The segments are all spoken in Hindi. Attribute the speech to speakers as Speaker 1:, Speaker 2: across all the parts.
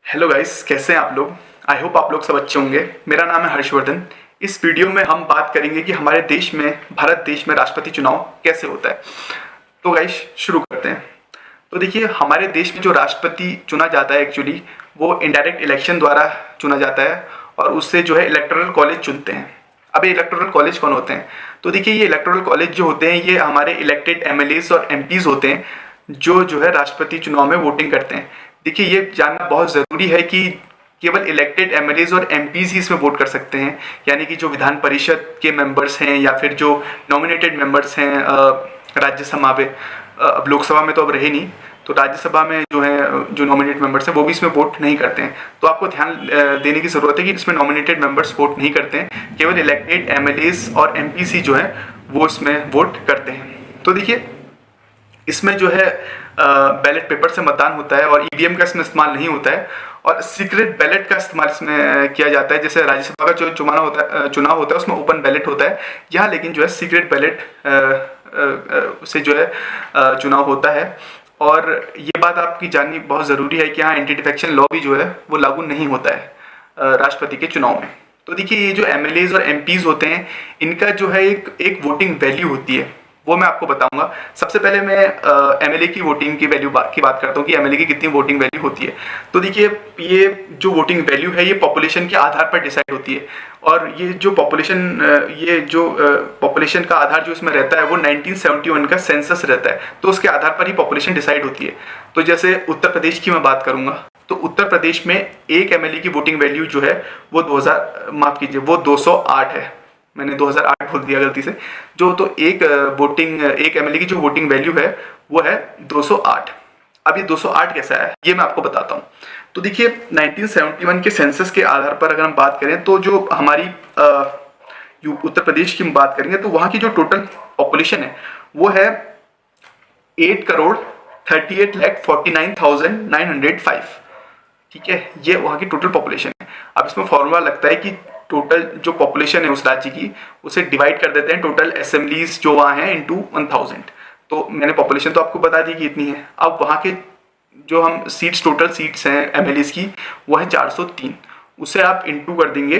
Speaker 1: हेलो गाइस, कैसे हैं आप लोग। आई होप आप लोग सब अच्छे होंगे। मेरा नाम है हर्षवर्धन। इस वीडियो में हम बात करेंगे कि हमारे देश में, भारत देश में राष्ट्रपति चुनाव कैसे होता है। तो गाइस शुरू करते हैं। तो देखिए, हमारे देश में जो राष्ट्रपति चुना जाता है एक्चुअली वो इनडायरेक्ट इलेक्शन द्वारा चुना जाता है और उससे जो है इलेक्टोरल कॉलेज चुनते हैं। अब ये इलेक्टोरल कॉलेज कौन होते हैं? तो देखिए, ये इलेक्टोरल कॉलेज जो होते हैं ये हमारे इलेक्टेड एमएलएस और एमपीज होते हैं जो है राष्ट्रपति चुनाव में वोटिंग करते हैं। देखिए, ये जानना बहुत ज़रूरी है कि केवल इलेक्टेड एमएलएज और एमपीज ही इसमें वोट कर सकते हैं, यानी कि जो विधान परिषद के मेंबर्स हैं या फिर जो नॉमिनेटेड मेंबर्स हैं राज्यसभा में। अब लोकसभा में तो अब रहे नहीं, तो राज्यसभा में जो है जो नॉमिनेटेड मेंबर्स हैं वो भी इसमें वोट नहीं करते हैं। तो आपको ध्यान देने की ज़रूरत है कि इसमें नॉमिनेटेड मेंबर्स वोट नहीं करते हैं, केवल इलेक्टेड एमएलएज और एमपीसी जो है वो इसमें वोट करते हैं। तो देखिए, इसमें जो है बैलेट पेपर से मतदान होता है और ईवीएम का इसमें इस्तेमाल नहीं होता है और सीक्रेट बैलेट का इस्तेमाल इसमें किया जाता है। जैसे राज्यसभा का जो चुनाव होता है उसमें ओपन बैलेट होता है, यहाँ लेकिन जो है सीक्रेट बैलेट से जो है चुनाव होता है। और ये बात आपकी जाननी बहुत ज़रूरी है कि यहाँ एंटी डिफेक्शन लॉ भी जो है वो लागू नहीं होता है राष्ट्रपति के चुनाव में। तो देखिए, ये जो एमएलएज और एमपीज होते हैं इनका जो है एक वोटिंग वैल्यू होती है, वो मैं आपको बताऊंगा। सबसे पहले मैं एमएलए की वोटिंग की वैल्यू की बात करता हूँ कि एमएलए की कितनी वोटिंग वैल्यू होती है। तो देखिए, ये जो वोटिंग वैल्यू है ये पॉपुलेशन के आधार पर डिसाइड होती है और ये जो पॉपुलेशन का आधार जो इसमें रहता है वो 1971 का सेंसस रहता है, तो उसके आधार पर ही पॉपुलेशन डिसाइड होती है। तो जैसे उत्तर प्रदेश की मैं बात करूंगा तो उत्तर प्रदेश में एक एमएलए की वोटिंग वैल्यू जो है वो 208 है। मैंने 2008 बोल दिया गलती से। एक एमएलए की जो वोटिंग वैल्यू है वो है 208। अब ये 208 कैसा है ये मैं आपको बताता हूँ। तो देखिए, 1971 के सेंसस के आधार पर अगर हम बात करें तो जो हमारी उत्तर प्रदेश की बात करेंगे तो वहाँ की जो टोटल पॉपुलेशन है वो है 8,38,49,905। ठीक है, ये वहाँ की टोटल पॉपुलेशन है। अब इसमें फॉर्मूला लगता है कि टोटल जो पॉपुलेशन है उस राज्य की उसे डिवाइड कर देते हैं टोटल असेंबलीज जो वहाँ हैं इंटू 1000। तो मैंने पॉपुलेशन तो आपको बता दी कि इतनी है। अब वहाँ के जो हम टोटल सीट्स हैं एमएलएस की वो है 403, उसे आप इंटू कर देंगे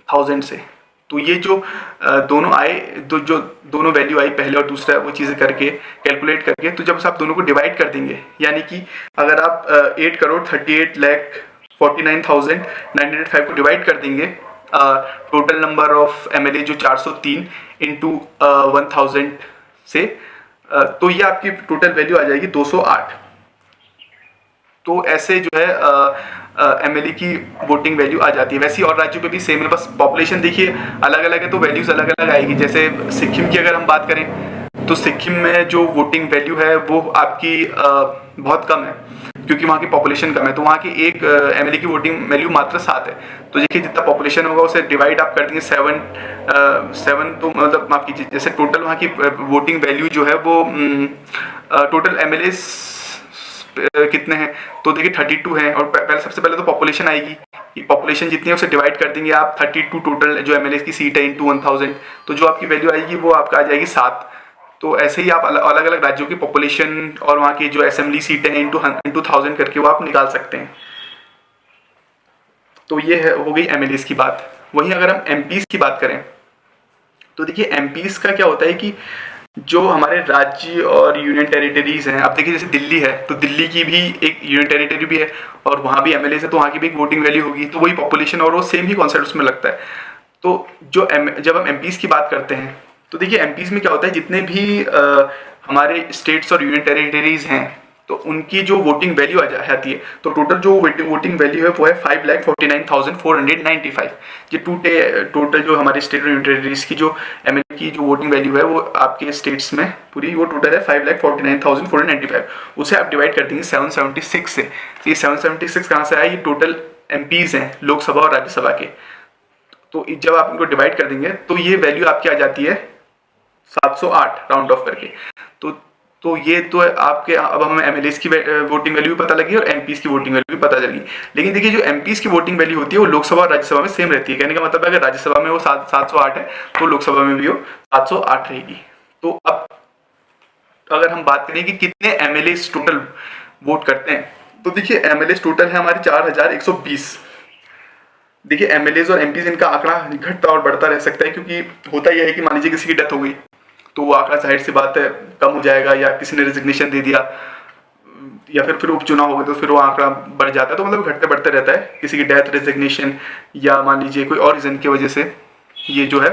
Speaker 1: 1000 से। तो ये जो दोनों आए, जो दोनों वैल्यू आई पहले और दूसरा, वो चीज़ें करके कैलकुलेट करके, तो जब आप दोनों को डिवाइड कर देंगे, यानी कि अगर आप 8,38,49,905 को डिवाइड कर देंगे टोटल नंबर ऑफ एमएलए जो 403 इंटू 1000 से, तो ये आपकी टोटल वैल्यू आ जाएगी 208। तो ऐसे जो है एमएलए की वोटिंग वैल्यू आ जाती है। वैसे और राज्यों पे भी सेम है, बस पॉपुलेशन देखिए अलग अलग है तो वैल्यूज अलग अलग आएगी। जैसे सिक्किम की अगर हम बात करें तो सिक्किम में जो वोटिंग वैल्यू है वो आपकी बहुत कम है, क्योंकि वहाँ की पॉपुलेशन कम है। तो वहाँ की एक एमएलए की वोटिंग वैल्यू मात्र 7 है। तो देखिए, जितना पॉपुलेशन होगा उसे डिवाइड आप कर देंगे 7, तो मतलब माफ कीजिए, जैसे टोटल वहाँ की वोटिंग वैल्यू जो है वो टोटल एमएलए कितने हैं, तो देखिए 32 है। और सबसे पहले तो पॉपुलेशन आएगी, पॉपुलेशन जितनी है उसे डिवाइड कर देंगे आप 32 टोटल जो एमएलए की सीट है इंटू 1000, तो जो आपकी वैल्यू आएगी वो आपका आ जाएगी 7। तो ऐसे ही आप अलग अलग राज्यों की पॉपुलेशन और वहाँ की जो असेंबली सीटें हैं इंटू 1000 करके वो आप निकाल सकते हैं। तो ये हो गई एमएलएस की बात। वहीं अगर हम एमपीज की बात करें तो देखिए, एमपीज का क्या होता है कि जो हमारे राज्य और यूनियन टेरिटरीज हैं, अब देखिए जैसे दिल्ली है तो दिल्ली की भी एक यूनियन टेरिटरी भी है और वहाँ भी एमएलए है, तो वहाँ की भी एक वोटिंग वैल्यू होगी, तो वही पॉपुलेशन और वो सेम ही कॉन्सेप्ट उसमें लगता है। तो जब हम एमपीज की बात करते हैं तो देखिए, एमपीज में क्या होता है, जितने भी हमारे स्टेट्स और यूनियन टेरिटरीज हैं तो उनकी जो वोटिंग वैल्यू आ जाती है, तो टोटल जो वोटिंग वैल्यू है वो है 5,49,495। ये टोटल जो हमारे स्टेट और यूनियन टेरिटरीज की जो एमएलए की जो वोटिंग वैल्यू है वो आपके स्टेट्स में पूरी वो टोटल है 5,49,495। उसे आप डिवाइड कर देंगे 776 से। तो ये 776 कहाँ से आया? ये टोटल एमपीज हैं लोकसभा और राज्यसभा के। तो जब आप इनको डिवाइड कर देंगे तो ये वैल्यू आपकी आ जाती है 708 राउंड ऑफ करके। तो ये तो आपके, अब हमें एमएलएस की वोटिंग वैल्यू भी पता लगी और एमपीज की वोटिंग वैल्यू भी पता लगी। लेकिन देखिए, जो एमपीज की वोटिंग वैल्यू होती है वो लोकसभा और राज्यसभा में सेम रहती है। कहने का मतलब है अगर राज्यसभा में वो 708 है तो लोकसभा में भी वो 708 रहेगी। तो अब अगर हम बात करें कि कितने एमएलए टोटल वोट करते हैं, तो देखिए एमएलए टोटल है हमारे 4120। देखिए एमएलएज और एमपीज इनका आंकड़ा घटता और बढ़ता रह सकता है, क्योंकि होता यह है कि मान लीजिए किसी की डेथ हो गई तो वो आंकड़ा जाहिर सी बात है कम हो जाएगा, या किसी ने रेजिग्नेशन दे दिया या फिर उपचुनाव हो गए तो फिर वो आंकड़ा बढ़ जाता है। तो मतलब घटते बढ़ते रहता है, किसी की डेथ, रेजिग्नेशन या मान लीजिए कोई और रीजन की वजह से ये जो है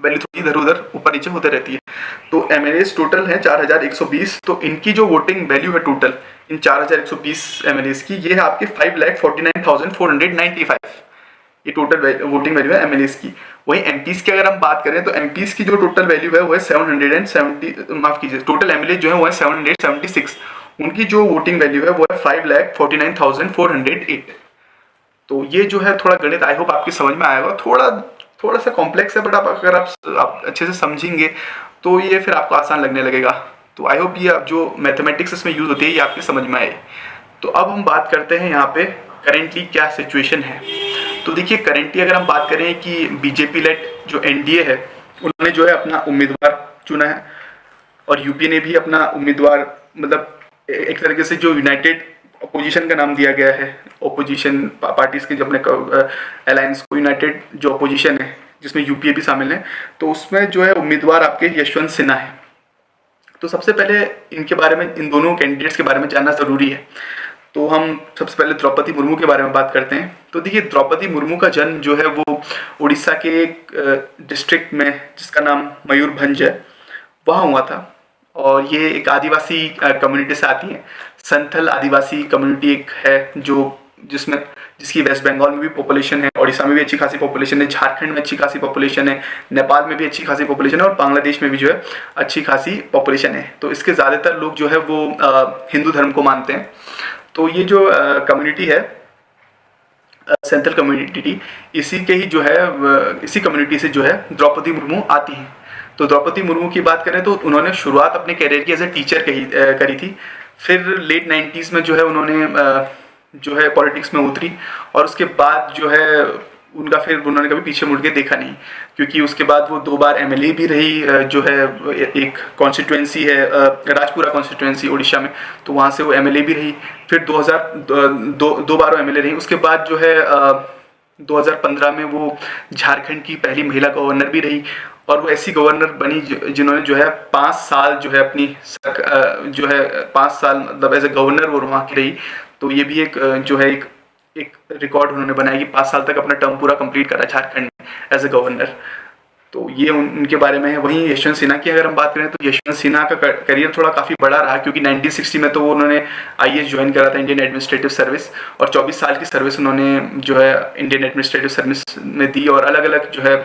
Speaker 1: वैल्यू थोड़ी इधर उधर ऊपर नीचे होते रहती है। तो एमएलएज टोटल है 4120। तो इनकी जो वोटिंग वैल्यू है टोटल इन 4120 एमएलएज की, ये है आपके 5,49,495। ये टोटल वोटिंग वैल्यू है एमएलएज की। वही एमपीज की अगर हम बात करें तो एमपीज की जो टोटल वैल्यू है वो है 770, माफ कीजिए, टोटल एमएलए जो है वो है 776। उनकी जो वोटिंग वैल्यू है वो है 5,49,408। तो ये जो है थोड़ा गणित आई होप आपकी समझ में आएगा। थोड़ा सा कॉम्प्लेक्स है, बट अगर आप अच्छे से समझेंगे तो ये फिर आपको आसान लगने लगेगा। तो आई होप ये जो मैथमेटिक्स इसमें यूज होती है ये आपकी समझ में आए। तो अब हम बात करते हैं यहाँ पे करेंटली क्या सिचुएशन है। तो देखिए करेंटली अगर हम बात करें कि बीजेपी लेड जो एनडीए है उन्होंने जो है अपना उम्मीदवार चुना है, और यूपी ने भी अपना उम्मीदवार, मतलब एक तरीके से जो यूनाइटेड अपोजिशन का नाम दिया गया है, अपोजिशन पार्टीज के जो अपने अलायंस को यूनाइटेड जो अपोजिशन है जिसमें यूपीए भी शामिल है, तो उसमें जो है उम्मीदवार आपके यशवंत सिन्हा है। तो सबसे पहले इनके बारे में, इन दोनों कैंडिडेट्स के बारे में जानना ज़रूरी है। तो हम सबसे पहले द्रौपदी मुर्मू के बारे में बात करते हैं। तो देखिए द्रौपदी मुर्मू का जन्म जो है वो उड़ीसा के एक डिस्ट्रिक्ट में जिसका नाम मयूरभंज है वहाँ हुआ था, और ये एक आदिवासी कम्युनिटी से आती है। संथल आदिवासी कम्युनिटी एक है जिसकी वेस्ट बंगाल में भी पॉपुलेशन है, उड़ीसा में भी अच्छी खासी पॉपुलेशन है, झारखंड में अच्छी खासी पॉपुलेशन है, नेपाल में भी अच्छी खासी पॉपुलेशन है, और बांग्लादेश में भी जो है अच्छी खासी पॉपुलेशन है। तो इसके ज़्यादातर लोग जो है वो हिंदू धर्म को मानते हैं। तो ये जो कम्युनिटी है सेंट्रल कम्युनिटी, इसी कम्युनिटी से जो है द्रौपदी मुर्मू आती हैं। तो द्रौपदी मुर्मू की बात करें तो उन्होंने शुरुआत अपने कैरियर की एज ए टीचर करी थी। फिर लेट 90s में जो है उन्होंने जो है पॉलिटिक्स में उतरी, और उसके बाद जो है उन्होंने कभी पीछे मुड़ के देखा नहीं, क्योंकि उसके बाद वो 2 बार एमएलए भी रही। जो है एक कॉन्स्टिट्यूएंसी है राजपुरा कॉन्स्टिट्यूएंसी उड़ीसा में, तो वहाँ से वो एमएलए भी रही। फिर 2 बार वो एमएलए रही। उसके बाद जो है 2015 में वो झारखंड की पहली महिला गवर्नर भी रही, और वो ऐसी गवर्नर बनी जिन्होंने जो है 5 साल जो है अपनी 5 साल मतलब एज ए गवर्नर वो वहाँ की रही। तो ये भी एक रिकॉर्ड उन्होंने बनाया कि 5 साल तक अपना टर्म पूरा कंप्लीट करा झारखंड में एज ए गवर्नर। तो ये उनके बारे में है। वहीं यशवंत सिन्हा की अगर हम बात करें तो यशवंत सिन्हा का करियर थोड़ा काफ़ी बड़ा रहा, क्योंकि 1960 में तो वो उन्होंने आईएएस ज्वाइन करा था, इंडियन एडमिनिस्ट्रेटिव सर्विस, और 24 साल की सर्विस उन्होंने जो है इंडियन एडमिनिस्ट्रेटिव सर्विस में दी, और अलग अलग जो है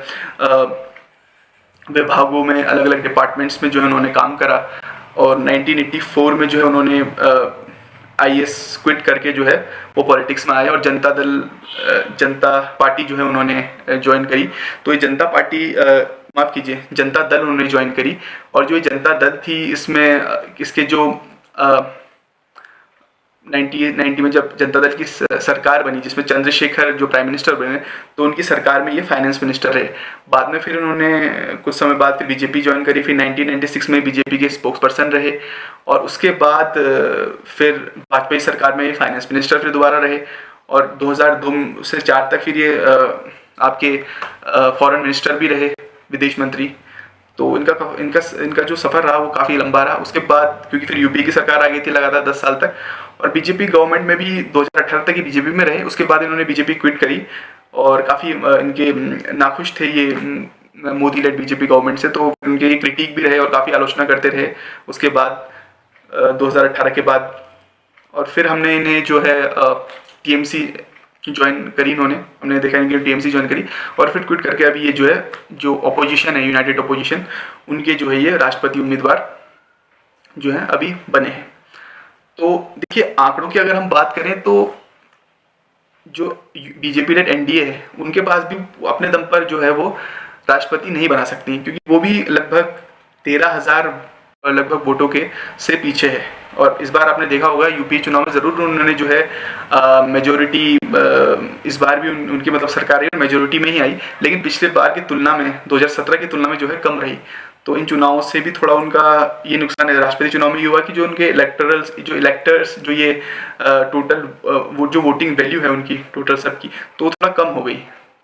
Speaker 1: विभागों में, अलग अलग डिपार्टमेंट्स में जो है उन्होंने काम करा। और 1984 में जो है उन्होंने आईएएस क्विट करके जो है वो पॉलिटिक्स में आए, और जनता पार्टी जो है उन्होंने ज्वाइन करी। तो ये जनता पार्टी माफ़ कीजिए जनता दल उन्होंने ज्वाइन करी। और जो ये जनता दल थी इसके जो 90 में जब जनता दल की सरकार बनी, जिसमें चंद्रशेखर जो प्राइम मिनिस्टर बने, तो उनकी सरकार में ये फाइनेंस मिनिस्टर रहे। बाद में फिर उन्होंने कुछ समय बाद फिर बीजेपी ज्वाइन करी। फिर 1996 में बीजेपी के स्पोक्स पर्सन रहे, और उसके बाद फिर वाजपेयी सरकार में ये फाइनेंस मिनिस्टर फिर दोबारा रहे, और 2002 से 4 तक फिर ये आपके फॉरेन मिनिस्टर भी रहे, विदेश मंत्री। तो इनका जो सफ़र रहा वो काफ़ी लंबा रहा। उसके बाद क्योंकि फिर यूपी की सरकार आ गई थी लगातार 10 साल तक, और बीजेपी गवर्नमेंट में भी 2018 तक ही बीजेपी में रहे। उसके बाद इन्होंने बीजेपी क्विट करी, और काफ़ी इनके नाखुश थे ये मोदी लेड बीजेपी गवर्नमेंट से, तो उनके क्रिटिक भी रहे और काफ़ी आलोचना करते रहे उसके बाद 2018 के बाद। और फिर हमने इन्हें जो है टीएमसी ज्वाइन करी, हमने देखा इनकी टीएमसी ज्वाइन करी, और फिर क्विट करके अभी ये जो अपोजिशन है, यूनाइटेड अपोजिशन, उनके जो है ये राष्ट्रपति उम्मीदवार जो है अभी बने हैं। तो देखिए आंकड़ों की अगर हम बात करें तो जो बीजेपी लेड एनडीए है उनके पास भी अपने दम पर जो है वो राष्ट्रपति नहीं बना सकती, क्योंकि वो भी लगभग 13,000 लगभग वोटों के से पीछे है। और इस बार आपने देखा होगा यूपी चुनाव में ज़रूर उन्होंने जो है मेजोरिटी, इस बार भी उनकी मतलब सरकार मेजोरिटी में ही आई, लेकिन पिछले बार की तुलना में 2017 की तुलना में जो है कम रही। तो इन चुनावों से भी थोड़ा उनका ये नुकसान है। राष्ट्रपति चुनाव में ये हुआ कि जो उनके इलेक्टर्स जो ये टोटल वो जो वोटिंग वैल्यू है उनकी टोटल सबकी, तो थोड़ा कम हो गई।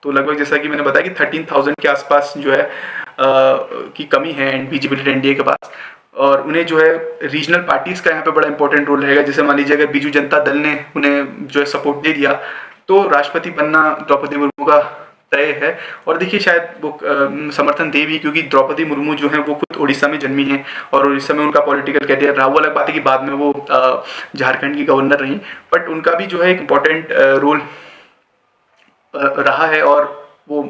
Speaker 1: तो लगभग जैसा कि मैंने बताया कि 13,000 के आसपास जो है की कमी है बीजेपी एनडीए के पास। और उन्हें जो है रीजनल पार्टीज का यहाँ पे बड़ा इंपॉर्टेंट रोल रहेगा। जैसे मान लीजिए अगर बीजू जनता दल ने उन्हें जो है सपोर्ट दे दिया तो राष्ट्रपति बनना द्रौपदी मुर्मू का तय है। और देखिए शायद वो समर्थन दे भी, क्योंकि द्रौपदी मुर्मू जो है वो खुद उड़ीसा में जन्मी है और उड़ीसा में उनका पॉलिटिकल कैरियर रहा। वो अलग बात है कि बाद में वो झारखंड की गवर्नर रही, बट उनका भी जो है एक इम्पॉर्टेंट रोल रहा है। और वो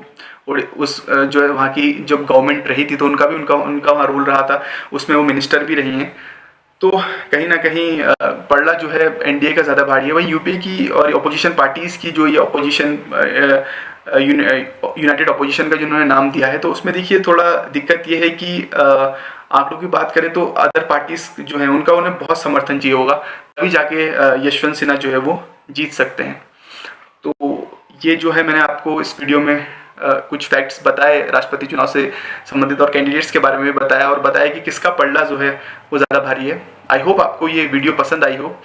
Speaker 1: उस जो है वहाँ की जब गवर्नमेंट रही थी तो उनका वहाँ रोल रहा था, उसमें वो मिनिस्टर भी रही हैं। तो कहीं ना कहीं पलड़ा जो है एनडीए का ज़्यादा भारी है। वही यूपी की और अपोजिशन पार्टीज़ की जो ये अपोजिशन यूनाइटेड अपोजिशन का जिन्होंने नाम दिया है, तो उसमें देखिए थोड़ा दिक्कत ये है कि आंकड़ों की बात करें तो अदर पार्टीज जो हैं उनका उन्हें बहुत समर्थन चाहिए होगा, तभी जाके यशवंत सिन्हा जो है वो जीत सकते हैं। तो ये जो है मैंने आपको इस वीडियो में कुछ फैक्ट्स बताए राष्ट्रपति चुनाव से संबंधित और कैंडिडेट्स के बारे में बताया, और बताया कि किसका पलड़ा जो है वो ज़्यादा भारी है। आई होप आपको ये वीडियो पसंद आई हो।